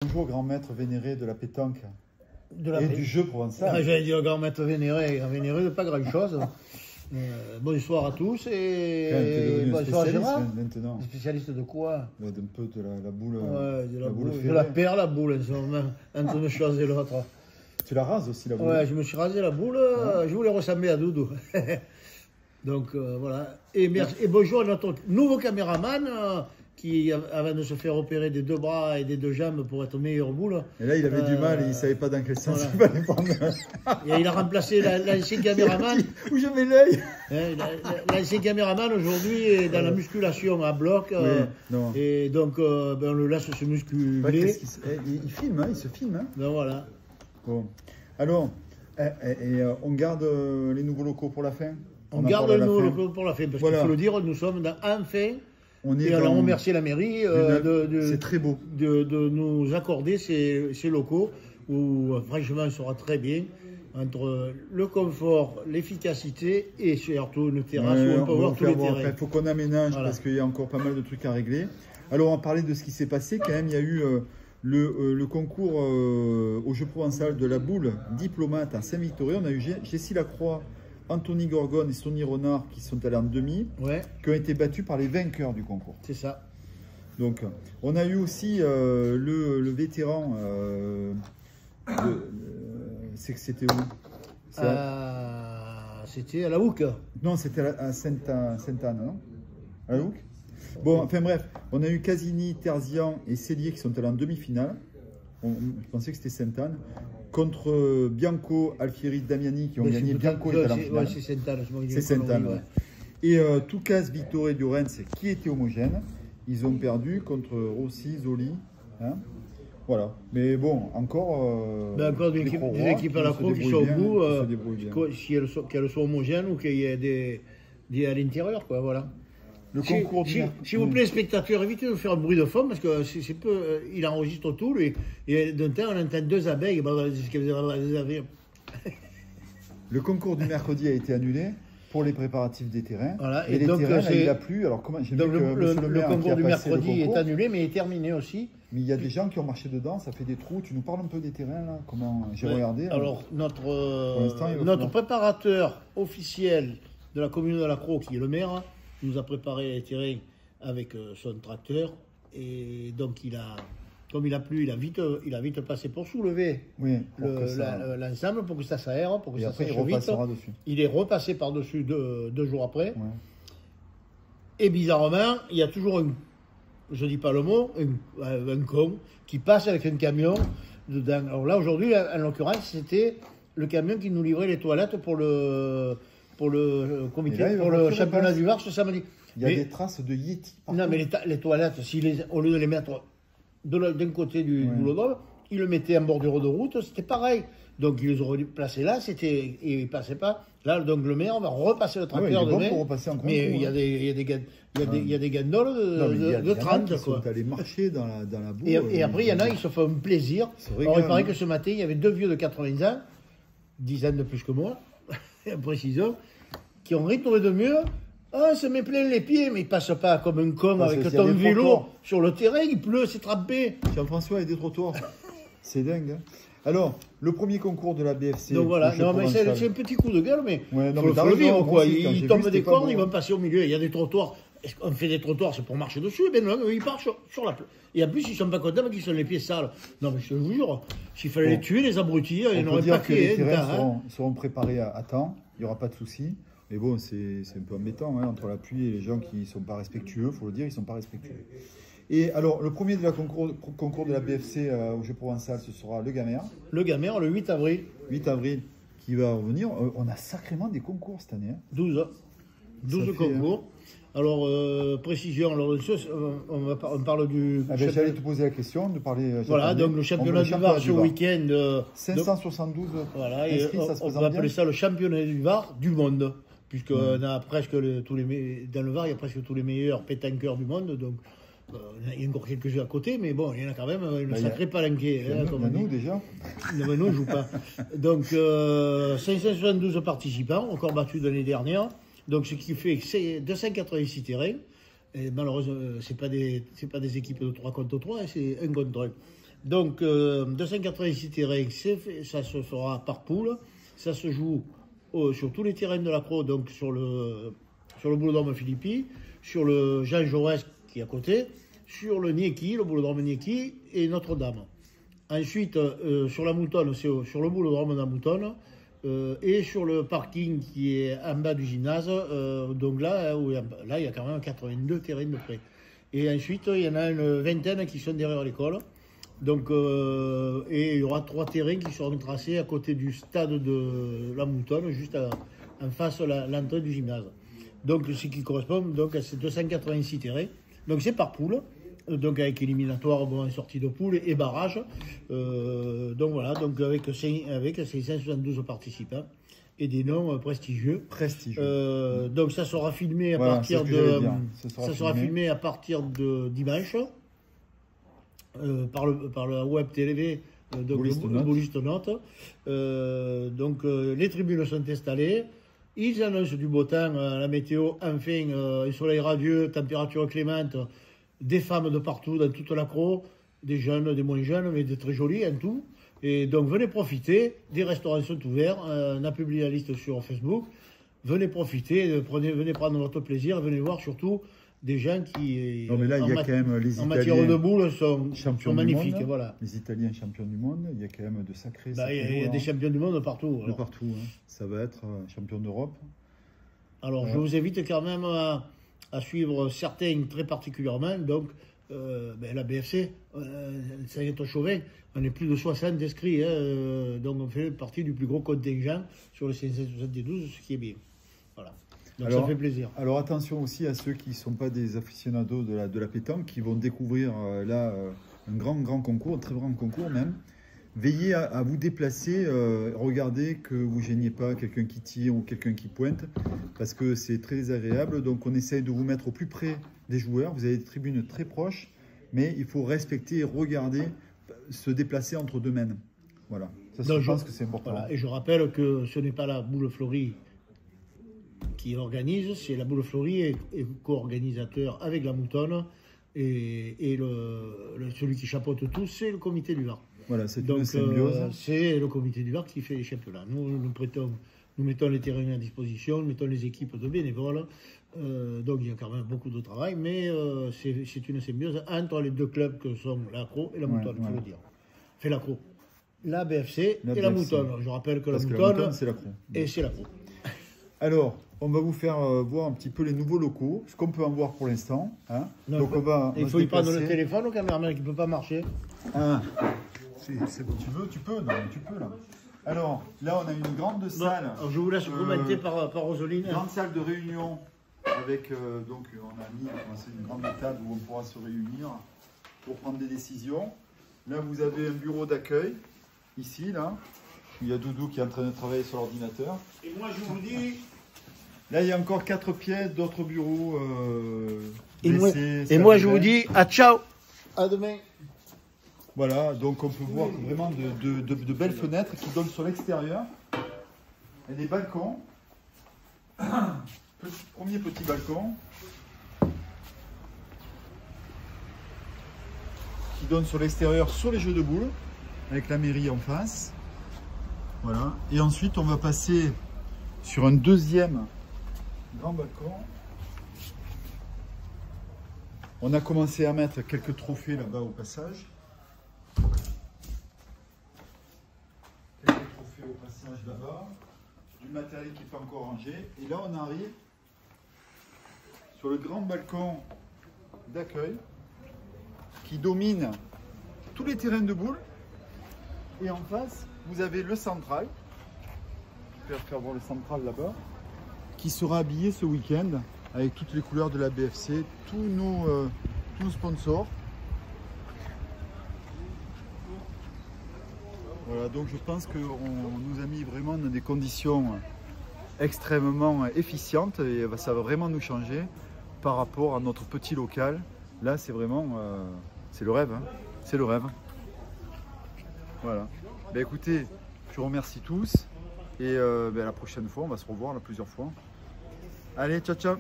Bonjour grand maître vénéré de la pétanque et du jeu provençal. Ah, j'allais dire grand maître vénéré de pas grand chose. Bonsoir à tous et bonsoir Gérard. Maintenant. Spécialiste de quoi? D'un peu de la boule. Ouais, de la boule. boule Je la perds la boule en ce moment, entre une chose et l'autre. Tu la rases aussi la boule? Ouais, je me suis rasé la boule, je voulais ressembler à Doudou. Donc voilà. Et bonjour à notre nouveau caméraman qui, avant de se faire opérer des deux bras et des deux jambes pour être meilleur boule. Et là, il avait du mal, il ne savait pas dans quel sens voilà. il fallait prendre. Et il a remplacé l'ancien caméraman. Où je mets l'œil? L'ancien caméraman aujourd'hui est dans la musculation à bloc. Non. Et donc, on le laisse se musculer. Ouais, il filme, hein, il se filme. Hein. Ben voilà. Bon. Alors, on garde les nouveaux locaux pour la fin? On garde les nouveaux locaux pour la fin. Parce qu'il faut le dire, nous sommes enfin. Et on remercie la mairie c'est très beau. de nous accorder ces locaux où franchement on sera très bien entre le confort, l'efficacité et surtout une terrasse où on peut voir tous les terrains. Il faut qu'on aménage parce qu'il y a encore pas mal de trucs à régler. Alors on va parler de ce qui s'est passé quand même. Il y a eu le concours au jeu provençal de la boule diplomate à Saint-Victorien. On a eu Jessie Lacroix, Anthony Gorgone et Sonny Renard qui sont allés en demi, qui ont été battus par les vainqueurs du concours. C'est ça. Donc, on a eu aussi le vétéran. C'était où? C'était à la Houque. Non, c'était à Sainte-Anne, non? À la Houque. Bon, enfin bref, on a eu Casini, Terzian et Cellier qui sont allés en demi-finale. Je pensais que c'était Sainte-Anne. Contre Bianco, Alfieri, Damiani qui ont gagné. Bianco est allé en finale. C'est Sainte-Anne. C'est Sainte-Anne, ouais. Et Toucas, Victor et Llorens qui étaient homogènes. Ils ont perdu contre Rossi, Zoli. Hein, voilà. Mais bon, encore. Encore des équipes à la Croix qui sont au bout, qu'elles soient homogènes ou qu'il y ait des à l'intérieur, quoi. Voilà. Le concours s'il vous plaît, spectateurs, évitez de faire un bruit de fond parce que c'est peu. Il enregistre tout, lui. Et d'un temps, on entend deux abeilles. Le concours du mercredi a été annulé pour les préparatifs des terrains. Voilà. Et les donc, terrains, là, il a plu. Alors, comment donc le concours du mercredi est annulé, mais est terminé aussi. Mais il y a des gens qui ont marché dedans, ça fait des trous. Tu nous parles un peu des terrains, là? Comment j'ai regardé. Alors, notre préparateur officiel de la commune de la Croix, qui est le maire, nous a préparé les terrains avec son tracteur. Et donc, comme il a plu, il a vite passé pour soulever l'ensemble pour que ça s'aère, pour que ça sèche vite. Il est repassé par-dessus deux jours après. Ouais. Et bizarrement, il y a toujours je dis pas le mot, un con qui passe avec un camion dedans. Alors là, aujourd'hui, en l'occurrence, c'était le camion qui nous livrait les toilettes pour le championnat du Var ce samedi. Il y a des traces de Yeti. Non, mais les toilettes, au lieu de les mettre d'un côté du boulodrome, ils le mettaient en bordure de route, c'était pareil. Donc ils les auraient placés là, et ils ne passaient pas. Là, donc le maire va repasser le tracteur demain. Pour repasser en concours, mais il y a des gandoles de 30. Ils sont allés marcher dans la boue. Et après, il y en a, ils se font un plaisir. Alors, il paraît que ce matin, il y avait deux vieux de 80 ans, 10 ans de plus que moi, précision, qui ont retourné de mieux. Ah, ça me plaît les pieds, mais il passe pas comme un con avec ton vélo sur le terrain, il pleut, c'est trempé. Jean-François, il y a des trottoirs. C'est dingue. Hein. Alors, le premier concours de la BFC. Donc voilà, non, mais c'est un petit coup de gueule, mais il faut le vivre, quoi. Ils tombent des cornes, ils vont passer au milieu. Il y a des trottoirs. On fait des trottoirs, c'est pour marcher dessus. Ben non, ils partent sur la place. Et en plus, ils sont pas contents parce qu'ils sont les pieds sales. Non, mais je te jure, s'il fallait les tuer, les abrutis, ils n'auraient pas créé. Les terrains seront préparés à temps, il n'y aura pas de souci. Mais bon, c'est un peu embêtant, hein, entre la pluie et les gens qui ne sont pas respectueux, il faut le dire, ils ne sont pas respectueux. Et alors, le premier de la concours de la BFC au jeu provençal, ce sera le Gamère. Le Gamère, le 8 avril. 8 avril, qui va revenir. On a sacrément des concours cette année. Hein. 12 concours. Alors, précision, alors, on parle du... J'allais te poser la question, de parler... Voilà, donc le championnat du Var ce week-end... 572 inscrits, ça se on va appeler ça le championnat du Var du monde. Puisqu'on a presque dans le Var, il y a presque tous les meilleurs pétanqueurs du monde, donc il y a encore quelques-uns à côté, mais bon, il y en a quand même une sacrée palanquée. Nous déjà. Non, mais nous, on ne joue pas. Donc, 572 participants, encore battus l'année dernière, donc ce qui fait que c'est 286 terrains, et malheureusement, ce n'est pas des équipes de 3 contre 3, c'est 1 contre 1. Donc 286 terrains, ça se fera par poule. Ça se joue sur tous les terrains de l'accro, donc sur le boulodrome Philippi, sur le Jean Jaurès qui est à côté, sur le Nieki, le boulodrome Nieki et Notre-Dame. Ensuite, sur la Moutonne, c'est sur le boulodrome de la Moutonne, et sur le parking qui est en bas du gymnase. Donc là, il y a quand même 82 terrains de près. Et ensuite, il y en a une vingtaine qui sont derrière l'école. Donc, et il y aura 3 terrains qui seront tracés à côté du stade de la Moutonne, juste en face de l'entrée du gymnase. Donc, ce qui correspond donc à ces 286 terrains. Donc, c'est par poule. Donc avec éliminatoire, bon, sortie de poule et barrage. Donc voilà, donc avec 672 participants et des noms prestigieux. Donc ça sera filmé à partir de filmé à partir de dimanche par la web télé Bouliste Note. Donc les tribunes sont installées. Ils annoncent du beau temps, la météo, enfin, un soleil radieux, température clémente. Des femmes de partout, dans toute l'accro, des jeunes, des moins jeunes, mais des très jolis en tout. Et donc venez profiter, des restaurants sont ouverts, on a publié la liste sur Facebook. Venez profiter, venez prendre votre plaisir, venez voir surtout des gens qui, non, mais là, il y a quand même les en matière de boules, sont magnifiques. Monde, voilà. Les Italiens champions du monde, il y a quand même de sacrés. Il y a des champions du monde partout. De partout, hein. Ça va être champion d'Europe. Alors je vous invite quand même à suivre certains très particulièrement. Donc, la BFC, ça y est au chauvin, on est plus de 60 inscrits. Donc, on fait partie du plus gros contingent sur les 572, ce qui est bien. Voilà. Donc, alors, ça fait plaisir. Alors, attention aussi à ceux qui ne sont pas des aficionados de la pétanque, qui vont découvrir là un grand concours, un très grand concours même. Veillez à vous déplacer, regardez que vous ne gêniez pas quelqu'un qui tire ou quelqu'un qui pointe, parce que c'est très désagréable. Donc on essaye de vous mettre au plus près des joueurs. Vous avez des tribunes très proches, mais il faut respecter et regarder, se déplacer entre deux mènes. Voilà, ça je pense que c'est important. Voilà. Et je rappelle que ce n'est pas la Boule Fleurie qui organise, c'est la Boule Fleurie est co-organisateur avec la Moutonne, et celui qui chapeaute tout, c'est le comité du Var. Voilà, c'est une symbiose. C'est le comité du Var qui fait les championnats. Nous mettons les terrains à disposition, nous mettons les équipes de bénévoles. Donc il y a quand même beaucoup de travail, mais c'est une symbiose entre les deux clubs que sont l'Accro et la Moutonne, il faut le dire. Fait l'Accro. La BFC et la Moutonne. Je rappelle que la Moutonne, c'est l'Accro. Et c'est l'Accro. Alors, on va vous faire voir un petit peu les nouveaux locaux, ce qu'on peut en voir pour l'instant. Hein. Donc il faut y prendre le téléphone au caméraman qui ne peut pas marcher. Ah. C'est bon. Tu peux là. Alors là, on a une grande salle. Alors, je vous laisse commenter par Roseline. Une grande salle de réunion avec donc on a mis une grande table où on pourra se réunir pour prendre des décisions. Là, vous avez un bureau d'accueil ici là. Il y a Doudou qui est en train de travailler sur l'ordinateur. Et moi, je vous dis. Là, il y a encore 4 pièces, d'autres bureaux. Et moi, je vous dis à ciao. À demain. Voilà, donc on peut voir vraiment de belles fenêtres qui donnent sur l'extérieur. Et des balcons. Premier petit balcon. Qui donne sur l'extérieur, sur les jeux de boules. Avec la mairie en face. Voilà. Et ensuite, on va passer sur un deuxième grand balcon. On a commencé à mettre quelques trophées là-bas au passage. Quelques trophées au passage là-bas. Du matériel qui n'est pas encore rangé. Et là, on arrive sur le grand balcon d'accueil qui domine tous les terrains de boules. Et en face, vous avez le central. Je vais faire voir le central là-bas. Qui sera habillé ce week-end avec toutes les couleurs de la BFC, tous nos sponsors. Voilà, donc je pense qu'on nous a mis vraiment dans des conditions extrêmement efficientes et ça va vraiment nous changer par rapport à notre petit local. Là, c'est vraiment, c'est le rêve, hein. C'est le rêve. Voilà. Ben, écoutez, je vous remercie tous et la prochaine fois, on va se revoir là plusieurs fois. Allez, ciao, ciao.